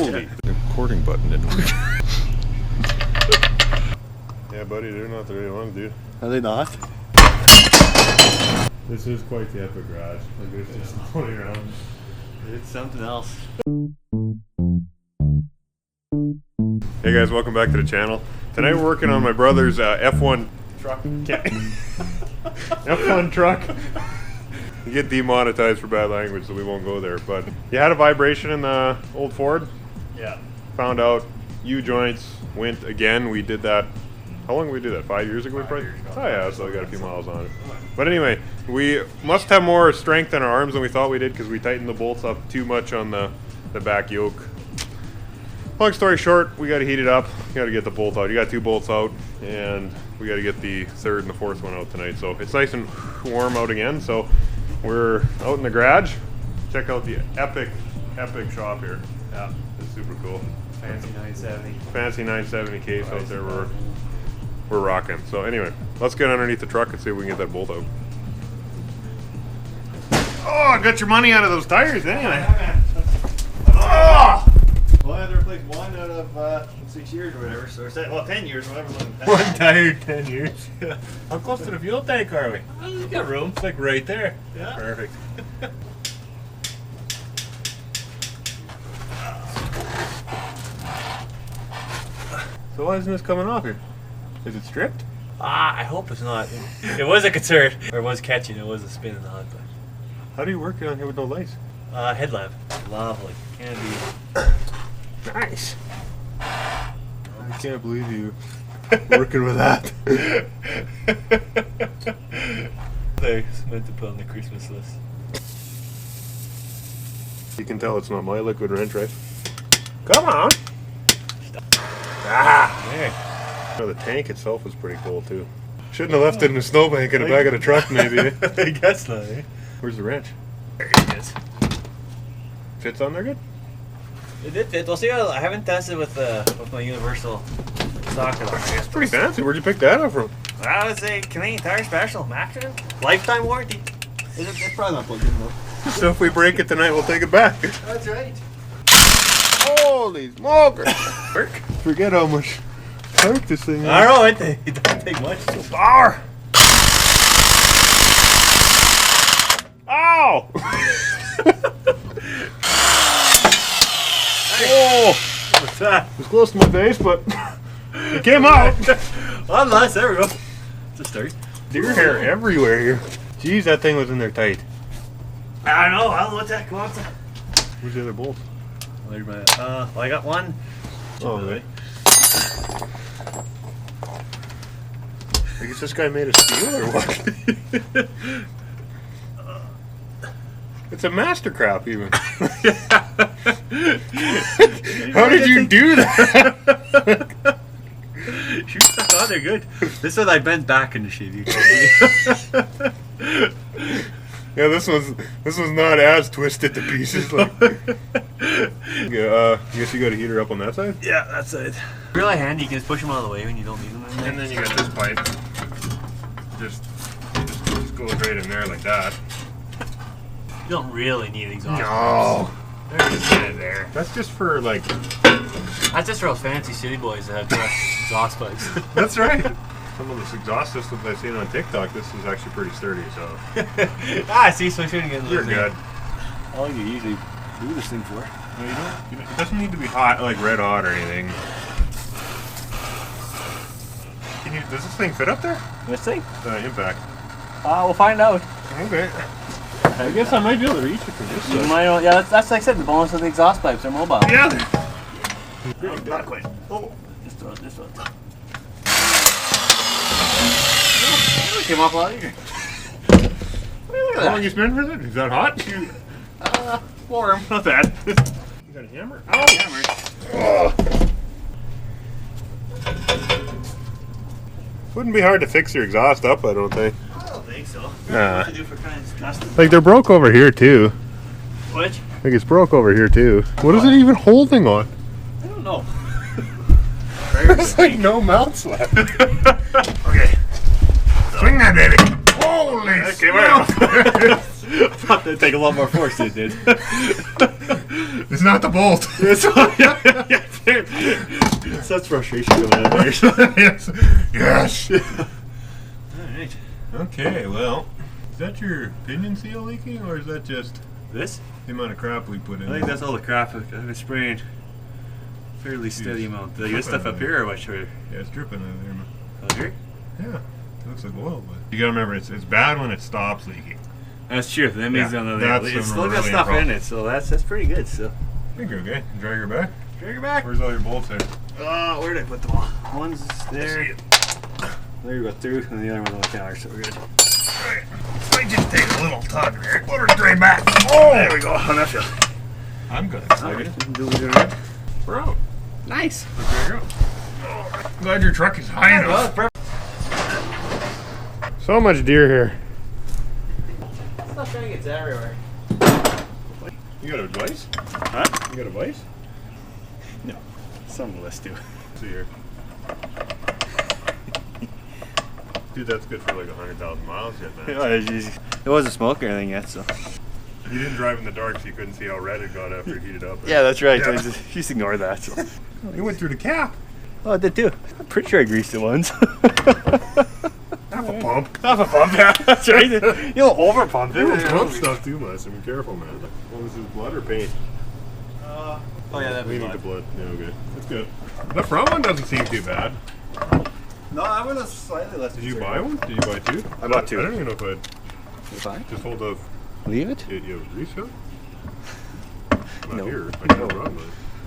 Holy! The recording button didn't work. Yeah, buddy, they're not the way you want to do. Are they not? This is quite the epic garage. Like, there's just floating around. It's something else. Hey guys, welcome back to the channel. Tonight we're working on my brother's F1 truck. F1 truck. You get demonetized for bad language, so we won't go there. But you had a vibration in the old Ford. Yeah. Found out U-joints went again. We did that. How long did we do that? 5 years ago? 5 years ago. Oh yeah, so we got a few miles on it. But anyway, we must have more strength in our arms than we thought we did because we tightened the bolts up too much on the back yoke. Long story short, we got to heat it up. You got to get the bolt out. You got 2 bolts out, and we got to get the 3rd and the 4th one out tonight. So it's nice and warm out again. So we're out in the garage. Check out the epic shop here. Yeah. It's super cool. Fancy 970. Fancy 970 case out there. We're rocking. So anyway, let's get underneath the truck and see if we can get that bolt out. Oh, I got your money out of those tires anyway. Oh! Well, I had to replace one out of 6 years or whatever. So, 10 years, whatever. One tire, 10 years. Yeah. How close to the fuel tank are we? You got room. It's like right there. Yeah. Perfect. So why isn't this coming off here? Is it stripped? I hope it's not. It was a concern. Or it was catching. It was a spinning on, but. How do you work on here with no lights? Headlamp. Lovely. Can be. Nice. I can't believe you working with that. It's meant to put on the Christmas list. You can tell it's not my liquid wrench, right? Come on! Ah! There. Oh, the tank itself is pretty cool too. Shouldn't have left it in the snowbank in the back of the truck, maybe. I guess not, eh? Where's the wrench? There it is. Fits on there good? It did fit. We'll see. I haven't tested with my universal socket on. It's pretty fancy. Where'd you pick that up from? I would say Canadian Tire Special, Macron, lifetime warranty. It's probably not plugged in though. So if we break it tonight, we'll take it back. That's right. Holy smokers! Forget how much torque this thing is. I don't know. It don't take much. It's so power. Ow! Oh! What's that? It was close to my face, but it came out. Well, nice. There we go. It's a start. Deer hair everywhere here. Jeez, that thing was in there tight. I don't know. I don't know what that comes. Where's the other bolt? There's my. Well, I got one. Oh, really? I guess this guy made of steel or what? It's a Mastercraft even. How did you do that? She stuck on there good. This one I bent back in the shit. Yeah, this was not as twisted to pieces. Like, yeah, I guess you got a heater up on that side. Yeah, that's it. Really handy. You can just push them out of the way when you don't need them. And then you got this pipe. Just goes right in there like that. You don't really need exhaust. No. They're just kind of there. That's just for like. That's just for those fancy city boys that have exhaust pipes. That's right. Some of this exhaust systems I've seen on TikTok, this is actually pretty sturdy. So. See, so I shouldn't get. You're good. All you usually do this thing for. No, you don't. It doesn't need to be hot, like red hot or anything. Does this thing fit up there? This thing? The impact. We'll find out. Okay. I guess I might be able to reach it from this side. Yeah, that's like I said. The bonus of the exhaust pipes are mobile. Yeah. Not quite. Oh, this one. Came off a lot easier. How long you spend for that? Is that hot? Warm. Not bad. You got a hammer? Oh, hammer. Wouldn't be hard to fix your exhaust up, I don't think. I don't think so. Nah. What to do for kind of custom. Like they're broke over here too. Which? Like it's broke over here too. What is it even holding on? I don't know. There's like no mounts left. Okay. Swing that baby. Holy Okay, I thought that'd take a lot more force than it did. It's not the bolt. Such frustration going on there. Yes. Yes. Alright. Okay, well, is that your pinion seal leaking, or is that just This? the amount of crap we put in? I think that's all the crap I've been spraying. Fairly steady amount. Like this stuff up here or what? Sure. Yeah, it's dripping in there, man. Up here? Yeah, it looks like oil, but you gotta remember, it's bad when it stops leaking. That's true. That means Yeah, it's when still we're got really stuff in in it, so that's pretty good. So. I think you're okay. Drag her back. Drag her back. Where's all your bolts there? Where did I put them all? One's there. There you go, two, and the other one's on the counter, so we're good. Alright, I just take a little tug there. Put her straight back. Oh, there we go. How that feel? I'm good. Alright, do we do it? We're out. Nice. There you go. I'm glad your truck is high enough. Perfect. So much deer here. Stuff trying gets everywhere. You got a vise? Huh? You got a vise? No. Some of us do. See here. Dude, that's good for like 100,000 miles yet, man. It wasn't smoke or anything yet, so. You didn't drive in the dark, so you couldn't see how red it got after it heated up. Yeah, that's right. Yeah. Just ignore that. So. You went through the cap. Oh, I did too. I'm pretty sure I greased it once. Half a pump. Half a pump, yeah. That's right. You don't over pump it. You don't pump stuff too much, so be careful, man. Well, this is blood or paint? Oh, yeah, that'd We be need the blood. blood. Yeah, okay. That's good. The front one doesn't seem too bad. No, I would have slightly less. Did you buy one? Did you buy two? I bought two. I don't even know if I'd Fine. just hold the... Leave it? You have a grease gun? Not No. here. I can't run it.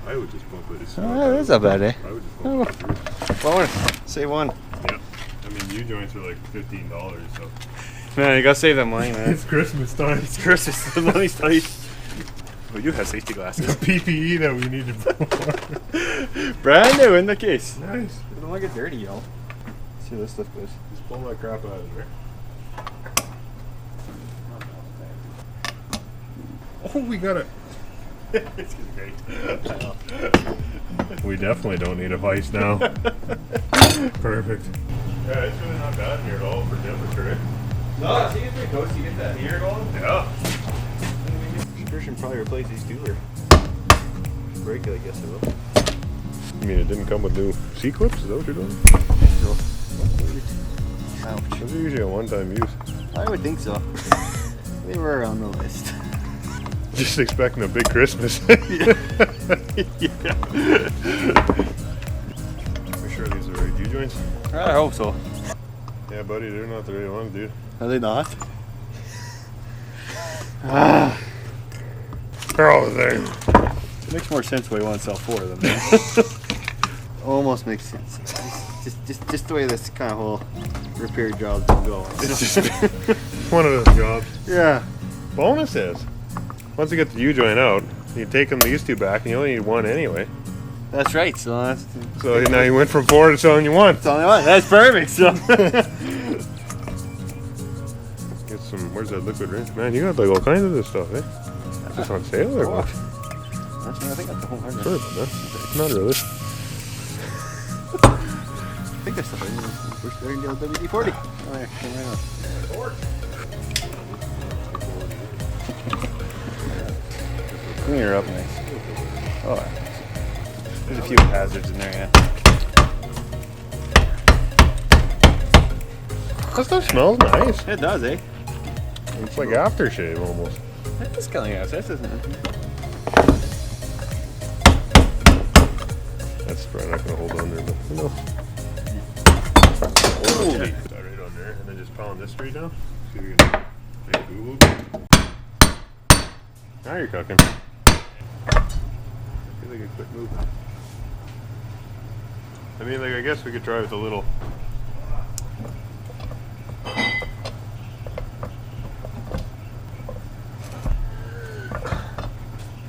I would just pump it. It's That's not bad, eh? I would just pump it through. Well, save one. Yeah. I mean, U-joints are like $15, so... Man, you gotta save that money, man. It's Christmas time. It's Christmas. The money's tight. We do have safety The glasses. PPE that we needed for. Brand new in the case. Nice. I don't want to get dirty, yo. See, this stuff goes. Just pull that crap out of there. Oh, we got it. It's great. We definitely don't need a vice now. Perfect. Yeah, it's really not bad here at all for temperature, eh? No, I think it's pretty close. You get that heater going. Yeah. Christian probably replace these two or break it, I guess it will. You mean it didn't come with new C-clips? Is that what you're doing? No. Ouch. Those are usually a one-time use. I would think so. They were on the list. Just expecting a big Christmas. Yeah. For sure these are right U-joints? I hope so. Yeah, buddy, they're not the right ones, dude. Are they not? They're all there. It makes more sense why you want to sell four of them. Man. Almost makes sense. Just the way this kind of whole repair job's been going. It's just one of those jobs. Yeah. Bonus is, once you get the U-joint out, you take them these two back, and you only need one anyway. That's right. So that's So now you went from 4 to selling you one. only one. That's perfect. So. Get some. Where's that liquid rinse? Man, you got like all kinds of this stuff, eh? Is this on sale or what? That's what I think. That's the whole hardware. Sure, no, not really. I think that's the thing. We're starting to deal with WD-40. Oh, yeah, come right on. Clean her up nice. Oh, there's a few hazards in there, yeah. That stuff smells nice. It does, eh? It's like aftershave almost. That is killing us. That isn't it? That's probably not going to hold on there, but you know. Holy. That right on there, and then just pound this straight down. See if we can make it move a little bit. Now you're cooking. I feel like a quick move. I mean, like, I guess we could try with a little.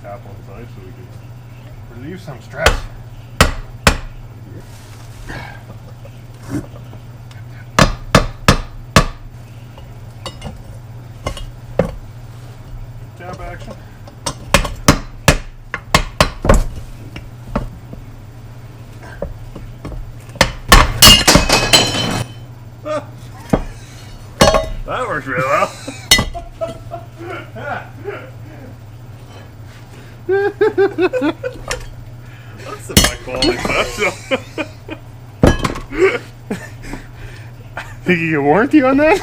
Tap on the side so we can relieve some stress. Tap action. That works really well. So. Think you get warranty on that?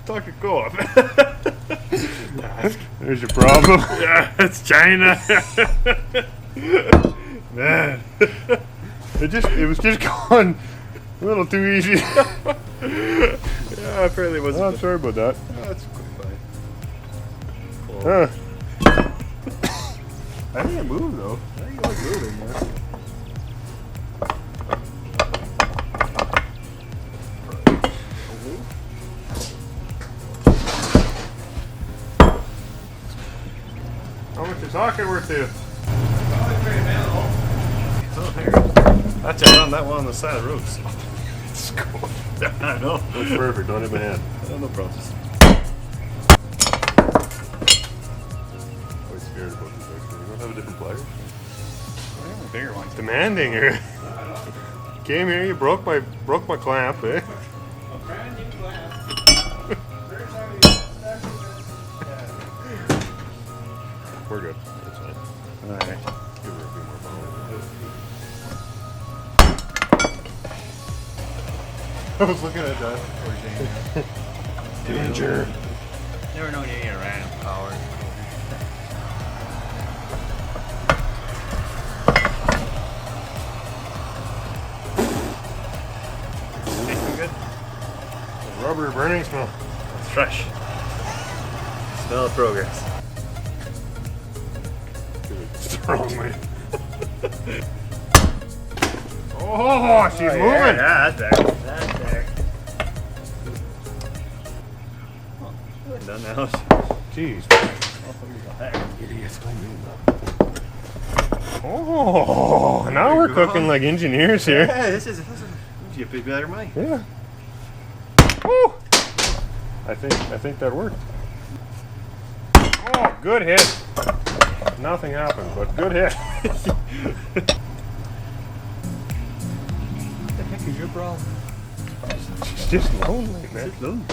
Talk your co-op. There's your problem. Yeah, it's China. Man. It was just going a little too easy. Yeah, apparently it wasn't. Oh, I'm sorry about that. Oh, that's fine. Cool. Huh. I think it moved though. I think it was moving, yeah. How much is socket worth to you? Oh, here. Actually, I found that one on the side of the road. So. It's cool. I know. That's perfect. Don't hit my hand. No problems. Always scared about this actually. You don't have a different pliers? I have a bigger one. Demanding here. Came here, you broke my clamp, eh? We're good. That's fine. Alright. Give her a few more bones. I was looking at that. Danger. Never know when you get a random power. Tasting good? Rubber burning smell. It's fresh. Smell of progress. Strongly. Oh, she's moving. Yeah, that's there. That's there. Oh, done now. Jeez. Idiots. Oh, now we're cooking like engineers here. Yeah, this is you pay better money. Yeah. Woo. I think that worked. Oh, good hit. Nothing happened, but good hit. What the heck is your problem? She's just lonely, man. Just lonely.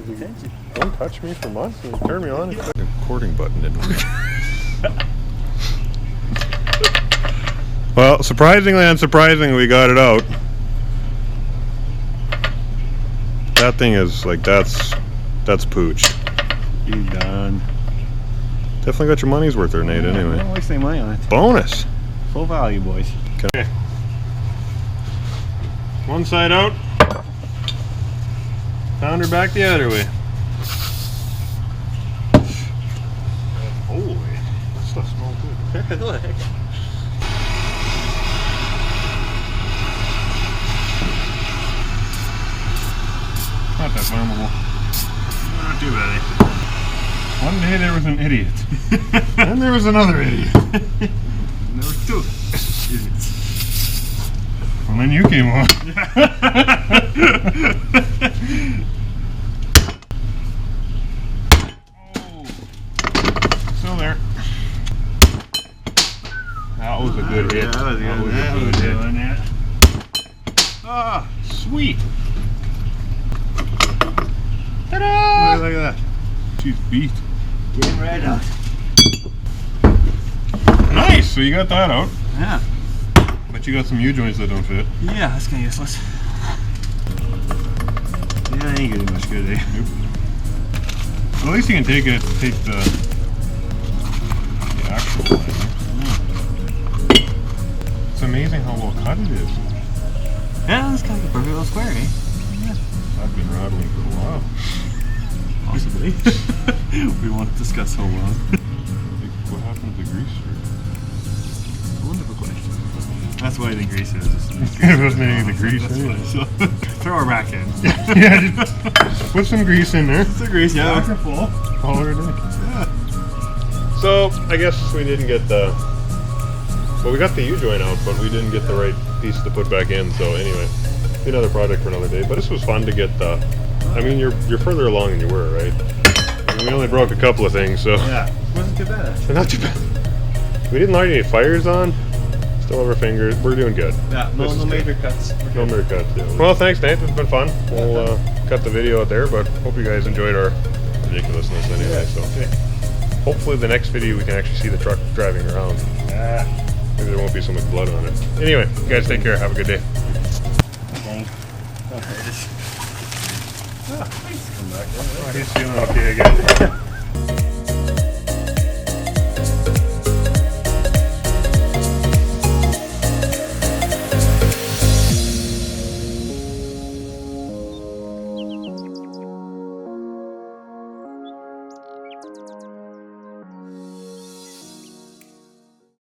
Attention. Don't touch me for months and turn me on. The recording button didn't work. Well, surprisingly, unsurprisingly, we got it out. That thing is like that's pooched. You done. Definitely got your money's worth there, Nate. Anyway, Don't waste any money on it. bonus. Full value, boys. Okay. One side out. Pound her back the other way. Holy, that stuff smells good. What the heck? Not that flammable. Not too bad. One day there was an idiot. Then there was another idiot. There were two idiots. And then you came on. Oh. Still there. That was a good hit. Yeah, that was good. That was a good hit. one, yeah. Ah, sweet. Look Ta-da! at that. She's beat. Getting right out. Nice. So you got that out, Yeah. but you got some U-joints that don't fit. Yeah, that's kind of useless. Yeah, I ain't getting much good, eh? Well, at least you can take the actual line. It's amazing how well cut it is. Yeah, that's kind of a perfect little square, eh? I've been rattling for a while. Possibly. We want to discuss how long. What happened to the grease strip? Wonderful question. That's why the grease is. It wasn't any of the grease anyway. So, throw her back in. Yeah, just put some grease in there. It's the grease, yeah. Full. Call her a day. Yeah. So, I guess we didn't get the... Well, we got the U-joint out, but we didn't get the right piece to put back in. So anyway, be another project for another day. But this was fun to get the... I mean, you're further along than you were, right? I mean, we only broke a couple of things, so... Yeah. Wasn't too bad. Not too bad. We didn't light any fires on. Still have our fingers. We're doing good. Yeah, This is no good. major cuts. No more cuts. Yeah. Well, thanks, Nate. It's been fun. We'll cut the video out there, but hope you guys enjoyed our ridiculousness anyway. So Okay. hopefully the next video we can actually see the truck driving around. Yeah. Maybe there won't be so much blood on it. Anyway, you guys take care. Have a good day. Dang. He's feeling okay again.